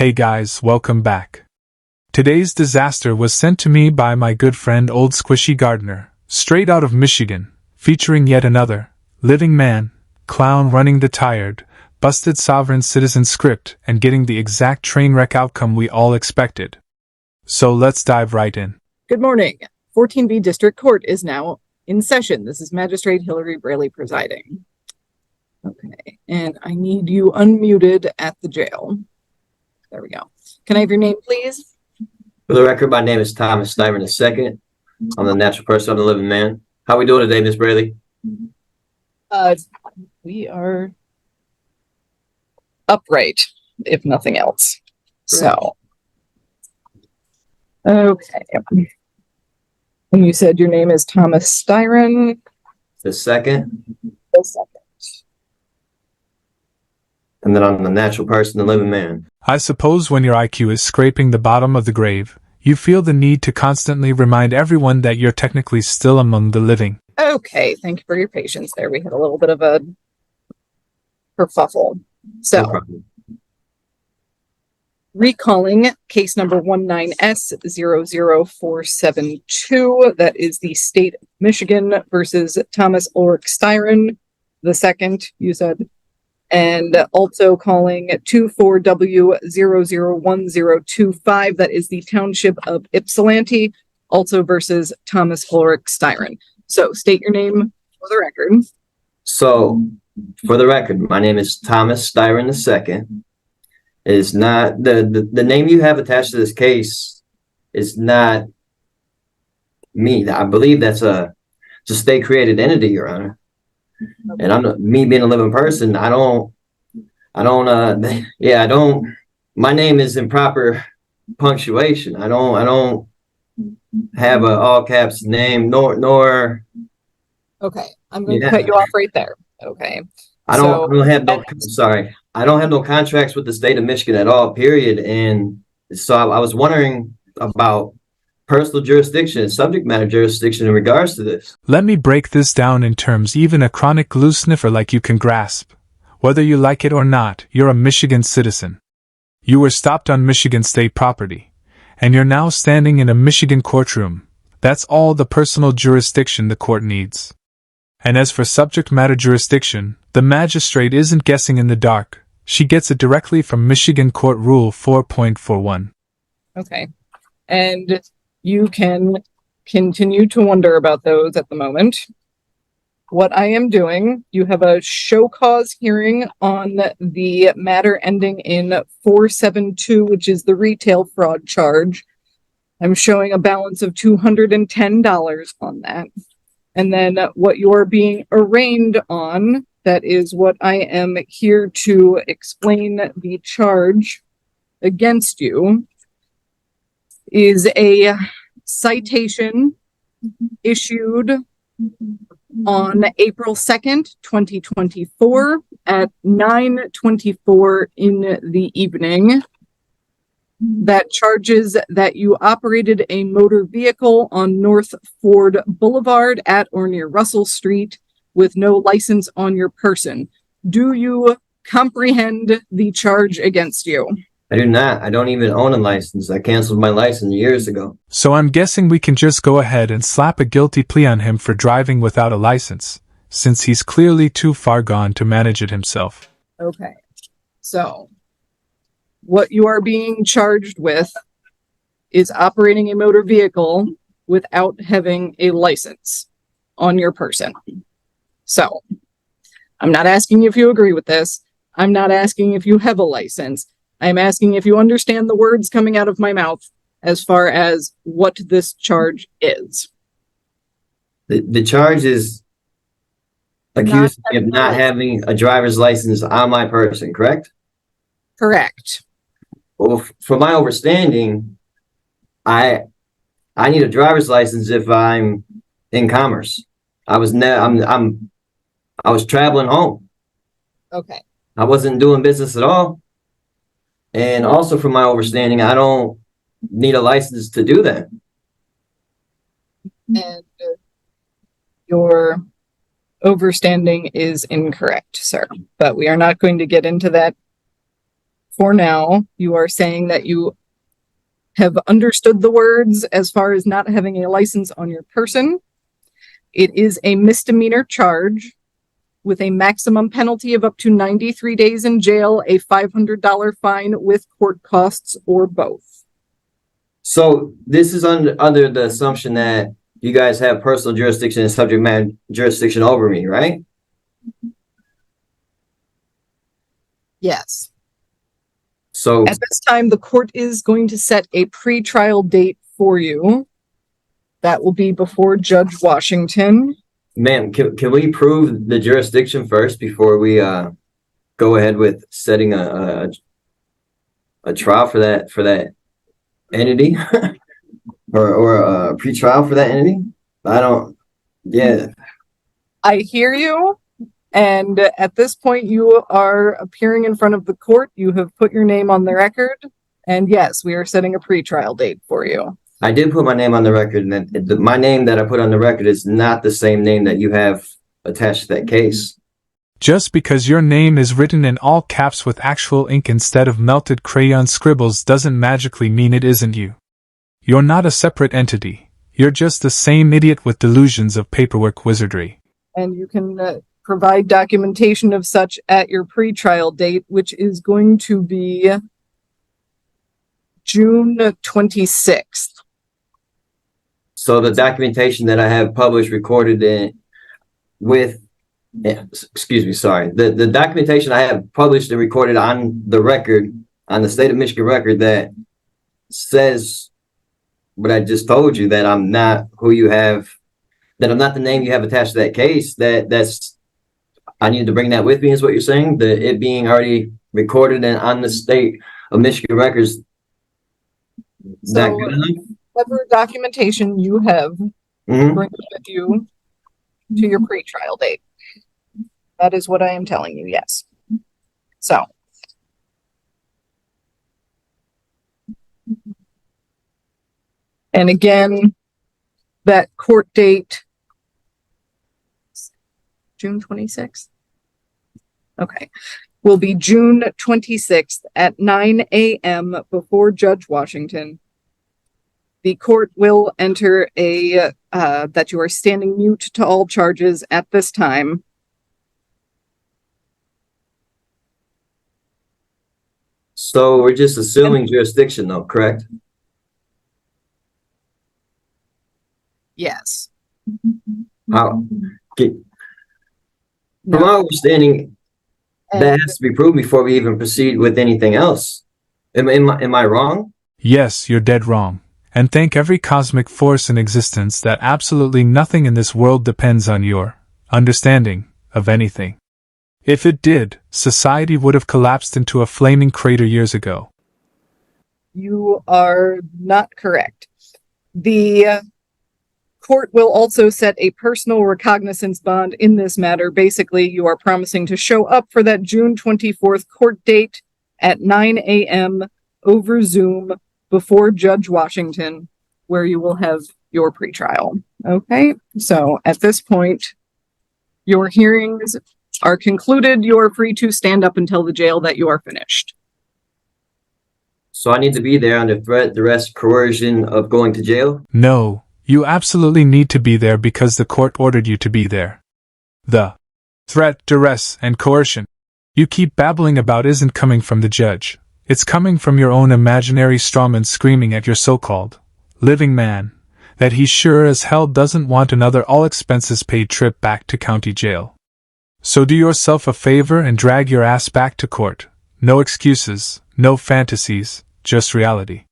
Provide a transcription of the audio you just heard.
Hey guys, welcome back. Today's disaster was sent to me by my good friend Old Squishy Gardner, straight out of Michigan, featuring yet another living man, clown running the tired, busted sovereign citizen script and getting the exact train wreck outcome we all expected. So let's dive right in. Good morning. 14B District Court is now in session. This is Magistrate Hillary Braley presiding. Okay, and I need you unmuted at the jail. There we go. Can I have your name, please? For the record, my name is Thomas Stiver II. I'm the natural person, I'm the living man. How we doing today, Miss Braley? We are upright, if nothing else. Great. So, okay. And you said your name is Thomas Styron. The second, The second. and then I'm the natural person, the living man. I suppose when your IQ is scraping the bottom of the grave, you feel the need to constantly remind everyone that you're technically still among the living. Okay, thank you for your patience there. We had a little bit of a kerfuffle. No So, problem. recalling case number 19S00472, that is the state of Michigan versus Thomas Ulrich Styron, the second, you said, and also calling 24W001025, that is the township of Ypsilanti, also versus Thomas Ulrich Styron. So state your name for the record. So, for the record, my name is Thomas Stiver II. It is not, the name you have attached to this case is not me. I believe that's a state-created entity, Your Honor. And me being a living person, my name is in proper punctuation. I don't have a all caps name, nor. Okay, I'm going to cut you off right there. Okay. I don't have no contracts with the state of Michigan at all, period. And so I was wondering about personal jurisdiction, subject matter jurisdiction in regards to this. Let me break this down in terms even a chronic glue sniffer like you can grasp. Whether you like it or not, you're a Michigan citizen. You were stopped on Michigan state property, and you're now standing in a Michigan courtroom. That's all the personal jurisdiction the court needs. And as for subject matter jurisdiction, the magistrate isn't guessing in the dark. She gets it directly from Michigan Court Rule 4.41. Okay. And you can continue to wonder about those at the moment. What I am doing, you have a show cause hearing on the matter ending in 472, which is the retail fraud charge. I'm showing a balance of $210 on that. And then what you're being arraigned on, that is what I am here to explain the charge against you, is a citation issued on April 2nd, 2024 at 9:24 in the evening that charges that you operated a motor vehicle on North Ford Boulevard at or near Russell Street with no license on your person. Do you comprehend the charge against you? I do not. I don't even own a license. I canceled my license years ago. So I'm guessing we can just go ahead and slap a guilty plea on him for driving without a license, since he's clearly too far gone to manage it himself. Okay. So, what you are being charged with is operating a motor vehicle without having a license on your person. So, I'm not asking if you agree with this. I'm not asking if you have a license. I'm asking if you understand the words coming out of my mouth as far as what this charge is. The charge is accused me of not having a driver's license on my person, correct? Correct. Well, from my understanding, I need a driver's license if I'm in commerce. I was traveling home. Okay. I wasn't doing business at all. And also from my understanding, I don't need a license to do that. And your overstanding is incorrect, sir. But we are not going to get into that for now, you are saying that you have understood the words as far as not having a license on your person. It is a misdemeanor charge with a maximum penalty of up to 93 days in jail, a $500 fine with court costs, or both. So this is under the assumption that you guys have personal jurisdiction and subject matter jurisdiction over me, right? Yes. So At this time, the court is going to set a pretrial date for you. That will be before Judge Washington. ma'am, can we prove the jurisdiction first before we go ahead with setting a trial for that entity or a pre-trial for that entity? I hear you. And at this point, you are appearing in front of the court. You have put your name on the record. And yes, we are setting a pretrial date for you. I did put my name on the record, and my name that I put on the record is not the same name that you have attached to that case. Just because your name is written in all caps with actual ink instead of melted crayon scribbles doesn't magically mean it isn't you. You're not a separate entity. You're just the same idiot with delusions of paperwork wizardry. And you can provide documentation of such at your pretrial date, which is going to be June 26th. So the documentation that I have published, recorded the documentation I have published and recorded on the record, on the state of Michigan record, that says what I just told you, that I'm not who you have, that I'm not the name you have attached to that case, that's, I need to bring that with me, is what you're saying? It being already recorded and on the state of Michigan records, is that good enough? Whatever documentation you have, bring it with you to your pretrial date. That is what I am telling you, yes. So. And again, that court date, June 26th? Okay. Will be June 26th at 9 a.m. before Judge Washington. The court will enter that you are standing mute to all charges at this time. So we're just assuming jurisdiction, though, correct? Yes. How? From my understanding, that has to be proved before we even proceed with anything else. Am I wrong? Yes, you're dead wrong. And thank every cosmic force in existence that absolutely nothing in this world depends on your understanding of anything. If it did, society would have collapsed into a flaming crater years ago. You are not correct. The court will also set a personal recognizance bond in this matter. Basically, you are promising to show up for that June 24th court date at 9 a.m. over Zoom before Judge Washington, where you will have your pretrial. Okay, so at this point, your hearings are concluded. You are free to stand up and tell the jail that you are finished. So I need to be there under threat, duress, coercion of going to jail? No, you absolutely need to be there because the court ordered you to be there. The threat, duress, and coercion you keep babbling about isn't coming from the judge. It's coming from your own imaginary strawman screaming at your so-called living man that he sure as hell doesn't want another all-expenses-paid trip back to county jail. So do yourself a favor and drag your ass back to court. No excuses, no fantasies, just reality.